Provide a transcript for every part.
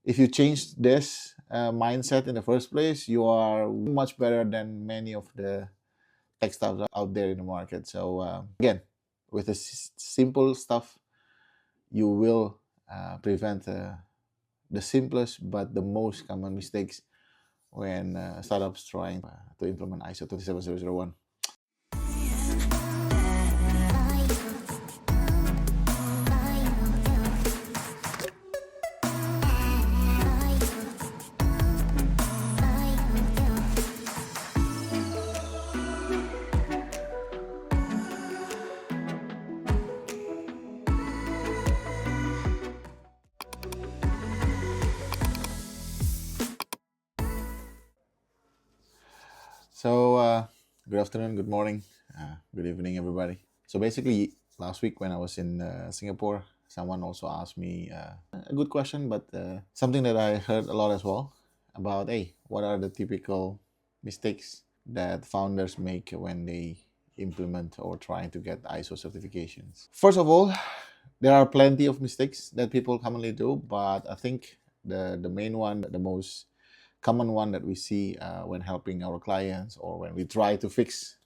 If you change this mindset in the first place, you are much better than many of the tech stuff out there in the market. So again, with the simple stuff, you will prevent the simplest but the most common mistakes when startups trying to implement ISO 27001. So, good afternoon, good morning, good evening, everybody. So, basically, last week when I was in Singapore, someone also asked me a good question, but something that I heard a lot as well about hey, what are the typical mistakes that founders make when they implement or trying to get ISO certifications? First of all, there are plenty of mistakes that people commonly do, but I think the main one, the most common one that we see when helping our clients or when we try to fix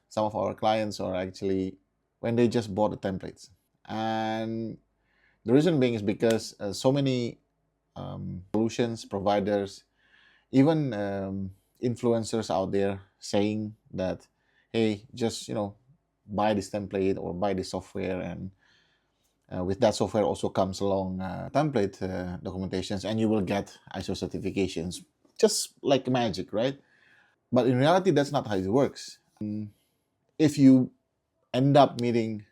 some of our clients are actually when they just bought the templates. And the reason being is because so many solutions providers, even influencers out there saying that, hey, just buy this template or buy this software, and with that software also comes along template documentations, and you will get ISO certifications just like magic, right? But in reality, that's not how it works. If you end up meeting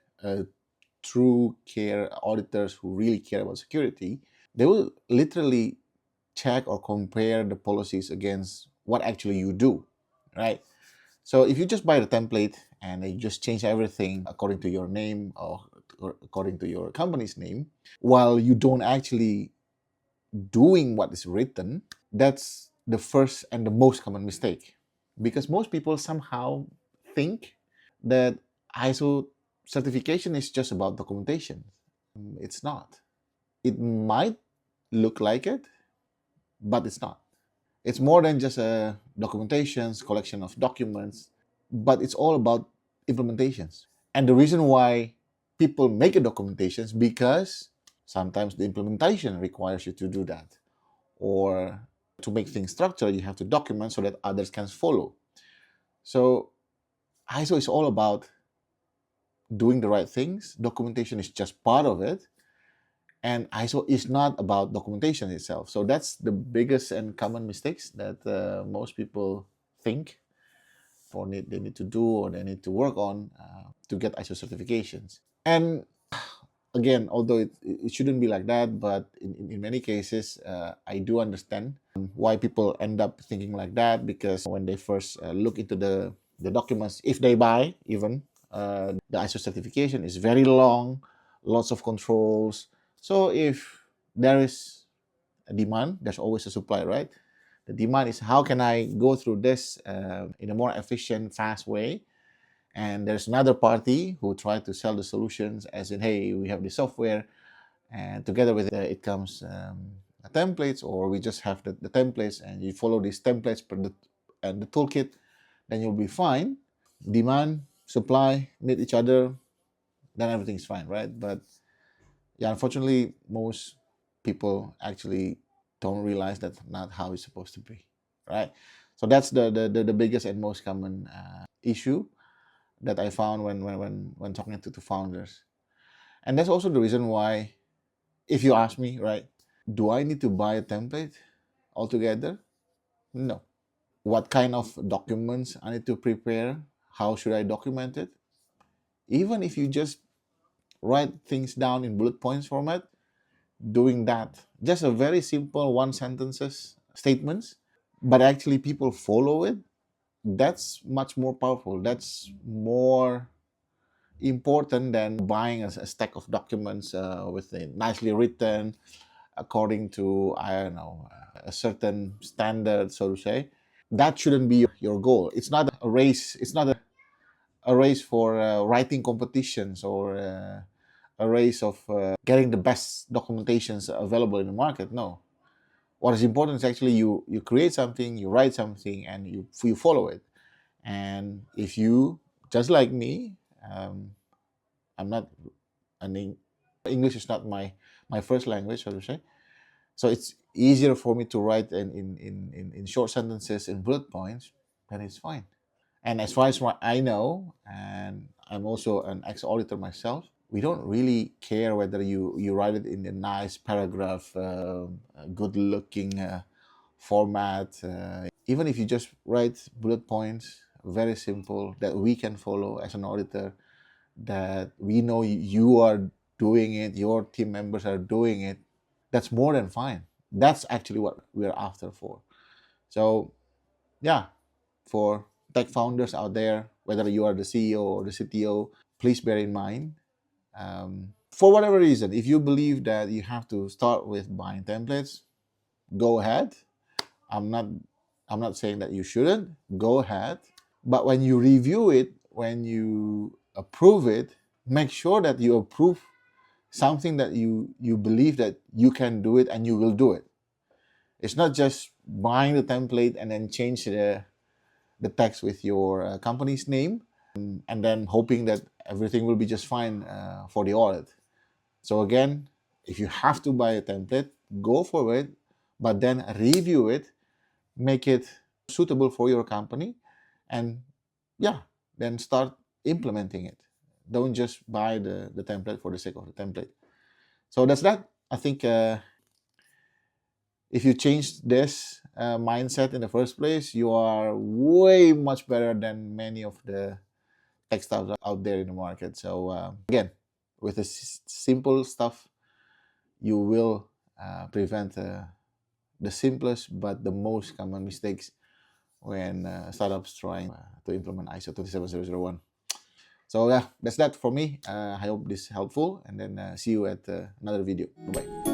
true care auditors who really care about security, they will literally check or compare the policies against what actually you do, right? So if you just buy the template and you just change everything according to your name or according to your company's name, while you don't actually doing what is written, that's the first and the most common mistake. Because most people somehow think that ISO certification is just about documentation. It's not. It might look like it, but it's not. It's more than just a documentations, collection of documents, but it's all about implementations. And the reason why people make a documentations because sometimes the implementation requires you to do that. Or to make things structured, you have to document so that others can follow. So ISO is all about doing the right things. Documentation is just part of it. And ISO is not about documentation itself. So that's the biggest and common mistakes that most people think or they need to do or they need to work on to get ISO certifications. And again, although it shouldn't be like that, but in many cases, I do understand why people end up thinking like that, because when they first look into the documents, if they buy even, the ISO certification is very long, lots of controls. So if there is a demand, there's always a supply, right? The demand is how can I go through this in a more efficient, fast way? And there's another party who try to sell the solutions as in, hey, we have the software, and together with it comes templates, or we just have the templates, and you follow these templates and the toolkit, then you'll be fine. Demand, supply, meet each other, then everything's fine, right? But yeah, unfortunately, most people actually don't realize that's not how it's supposed to be, right? So that's the biggest and most common issue that I found when talking to founders. And that's also the reason why, if you ask me, right, do I need to buy a template altogether? No. What kind of documents I need to prepare? How should I document it? Even if you just write things down in bullet points format, doing that, just a very simple one sentences statements, but actually people follow it, that's much more powerful. That's more important than buying a stack of documents with it nicely written according to, I don't know, a certain standard, so to say. That shouldn't be your goal. It's not a race. It's not a race for writing competitions or a race of getting the best documentations available in the market. No, What is important is actually you create something, you write something, and you follow it. And if you, just like me, I'm not an English is not my first language, so to say. So it's easier for me to write in short sentences in bullet points, then it's fine. And as far as what I know, and I'm also an ex-auditor myself, we don't really care whether you write it in a nice paragraph, good-looking format. Even if you just write bullet points, very simple, that we can follow as an auditor, that we know you are doing it, your team members are doing it, that's more than fine. That's actually what we're after for. So yeah, for tech founders out there, whether you are the CEO or the CTO, please bear in mind, for whatever reason, if you believe that you have to start with buying templates, go ahead. I'm not I'm not saying that you shouldn't. Go ahead. But when you review it, when you approve it, make sure that you approve something that you believe that you can do it and you will do it. It's not just buying the template and then change the text with your company's name, and then hoping that everything will be just fine for the audit. So again, if you have to buy a template, go for it, but then review it, make it suitable for your company, and yeah, then start implementing it. Don't just buy the template for the sake of the template. So that's that. I think if you change this mindset in the first place, you are way much better than many of the tech startups out there in the market. So again, with the simple stuff, you will prevent the simplest but the most common mistakes when startups trying to implement ISO 27001. So yeah, that's that for me. I hope this is helpful, and then see you at another video. Bye-bye.